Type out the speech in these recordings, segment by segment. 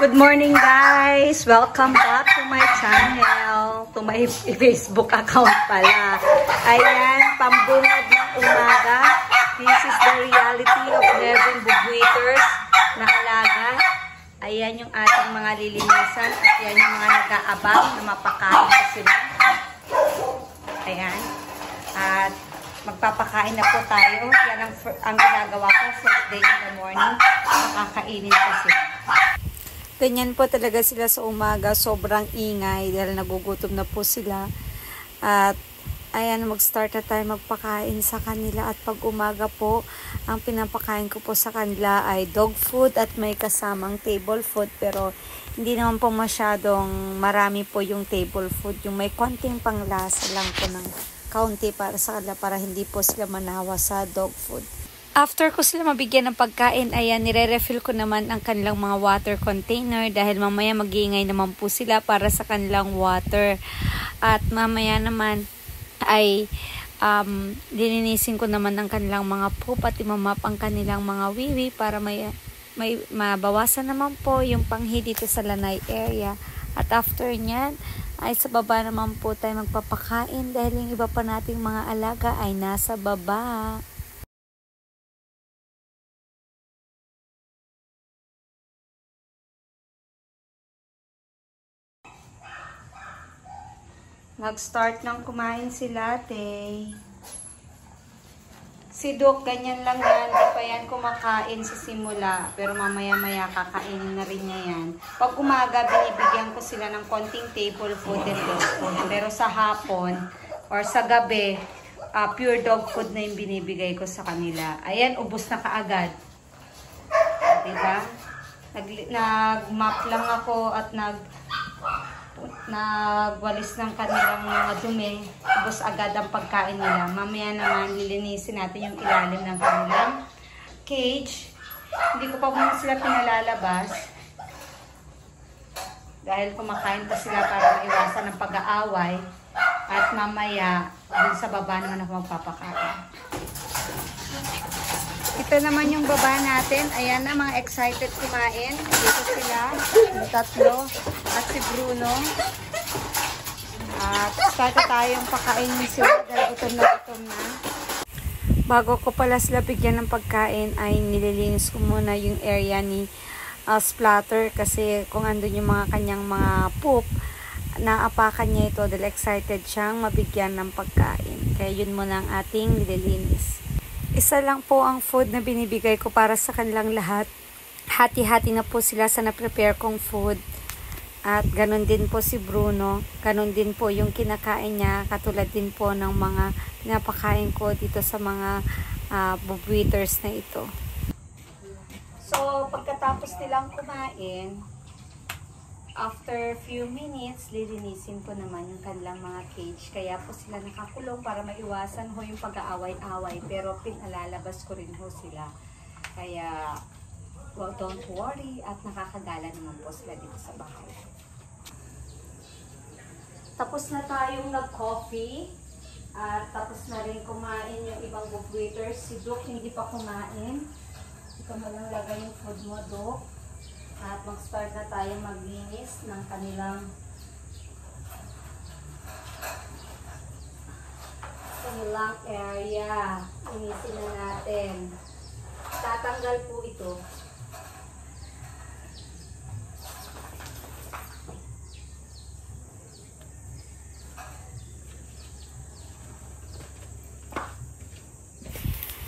Good morning guys! Welcome back to my channel, to my Facebook account pala. Ayan, pambungad ng umaga. This is the reality of having bugwiters na alaga. Ayan yung ating mga lilinisan at yan yung mga nag-aabang na mapakain ko sila. Ayan. At magpapakain na po tayo. Yan ang ginagawa ko first day in the morning. Makakainin ko sila. Ganyan po talaga sila sa umaga. Sobrang ingay dahil nagugutom na po sila. At ayan, mag-start na tayo magpakain sa kanila. At pag umaga po, ang pinapakain ko po sa kanila ay dog food at may kasamang table food. Pero hindi naman po masyadong marami po yung table food. Yung may konting panglasa lang po ng kaunti para sa kanila para hindi po sila manawa sa dog food. After ko sila mabigyan ng pagkain, ayan, nire-refill ko naman ang kanilang mga water container dahil mamaya mag-iingay naman po sila para sa kanilang water. At mamaya naman ay lilinisin ko naman ang kanilang mga poop at imamap ang kanilang mga wiwi para may mabawasan naman po yung panghi dito sa lanay area. At after nyan, ay sa baba naman po tayo magpapakain dahil yung iba pa nating mga alaga ay nasa baba. Nag-start nang kumain si Latte. Si Duke, ganyan lang yan. Di pa yan kumakain sa simula. Pero mamaya-maya kakainin na rin niya yan. Pag umaga, binibigyan ko sila ng konting table food and dog food. Pero sa hapon or sa gabi, pure dog food na yung binibigay ko sa kanila. Ayan, ubos na kaagad. Diba? Nag-map lang ako at nagwalis ng kanilang mga dumi. Ubos agad ang pagkain nila. Mamaya naman lilinisin natin yung ilalim ng kanilang cage. Hindi ko pa muna sila pinalalabas dahil kumakain pa sila para maiwasan ng pag-aaway. At mamaya dun sa baba naman ako magpapakain. Ito naman yung baba natin. Ayan na, mga excited kumain. Dito sila, yung tatlo. At si Bruno. At start tayong pakainin sila dahil gutom na. Bago ko pala sila bigyan ng pagkain, ay nililinis ko muna yung area ni Splatter. Kasi kung andun yung mga kanyang mga poop, naapakan niya ito dahil excited siyang mabigyan ng pagkain. Kaya yun muna ang ating nililinis. Isa lang po ang food na binibigay ko para sa kanilang lahat. Hati-hati na po sila sa na-prepare kong food. At ganun din po si Bruno. Ganun din po yung kinakain niya. Katulad din po ng mga pinapakain ko dito sa mga bugwiters na ito. So, pagkatapos nilang kumain, after few minutes, lilinisin ko naman yung kanilang mga cage. Kaya po sila nakakulong para maiwasan ho yung pag-aaway-away. Pero pinalalabas ko rin ho sila. Kaya, well, don't worry. At nakakagala naman po sila dito sa bahay. Tapos na tayong nag-coffee. At tapos na rin kumain yung ibang bugwiters. Si Duke hindi pa kumain. Ikaw mo lang lagay yung food mo, Duke. At mag-start na tayo maglinis ng kanilang area. Linisin na natin. Tatanggal po ito.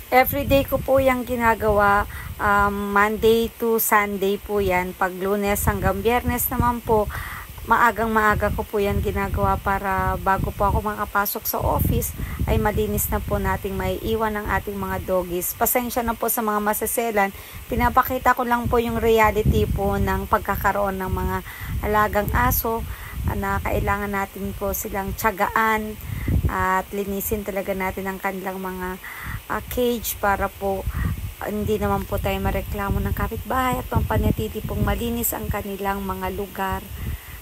Everyday ko po yung ginagawa. Monday to Sunday po yan. Pag Lunes hanggang Biyernes naman po, maagang-maaga ko po yan ginagawa para bago po ako makapasok sa office ay malinis na po nating maiiwan ang ating mga doggies. Pasensya na po sa mga masaselan. Pinapakita ko lang po yung reality po ng pagkakaroon ng mga alagang aso na kailangan natin po silang tiyagaan at linisin talaga natin ang kanilang mga cage para po hindi naman po tayo mareklamo ng kapitbahay at pampanatili pong malinis ang kanilang mga lugar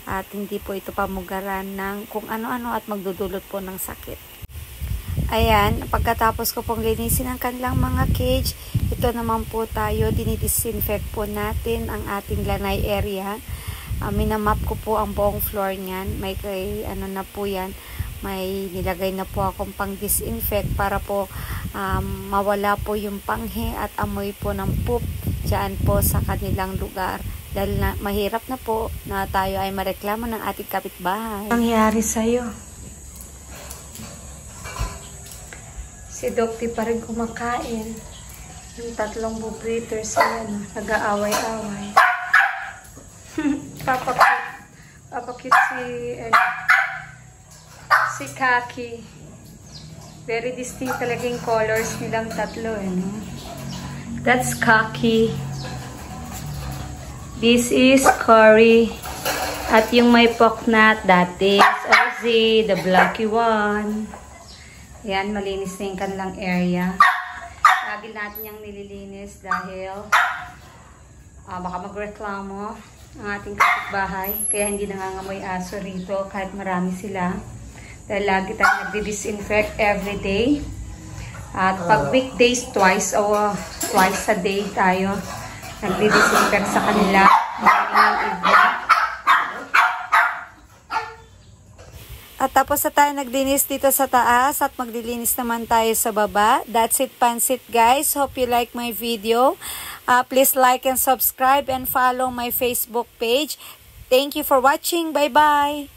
at hindi po ito pamugaran ng kung ano-ano at magdudulot po ng sakit. Ayan, pagkatapos ko pong linisin ang kanilang mga cage, ito naman po tayo, dinidisinfect po natin ang ating lanay area. Minamap ko po ang buong floor niyan. May ano na po yan, may nilagay na po akong pang disinfect para po mawala po yung panghe at amoy po ng poop dyan po sa kanilang lugar. Dahil mahirap na po na tayo ay mareklamo ng ating kapitbahay. Ang nangyari sa'yo? Si Dokti pa rin kumakain. Yung 3 breeders ayan, nag-aaway-aaway. Papakit si Kaki. Very distinct talaga yung colors nilang 3 no? That's Kaki. This is Cory. At yung may poknat, that is Ozzy, the blacky one. Ayan, malinis na yung kanilang area. Lagi natin yung nililinis dahil baka magreklamo ang ating kapitbahay. Kaya hindi nangangamoy aso rito kahit marami sila. Dahil lagi tayong nagdi-disinfect everyday. At pag weekdays, twice a day tayo nagdi-disinfect sa kanila. Morning and evening. At tapos na tayo naglinis dito sa taas at maglilinis naman tayo sa baba. That's it, Pansit guys. Hope you like my video. Please like and subscribe and follow my Facebook page. Thank you for watching. Bye-bye.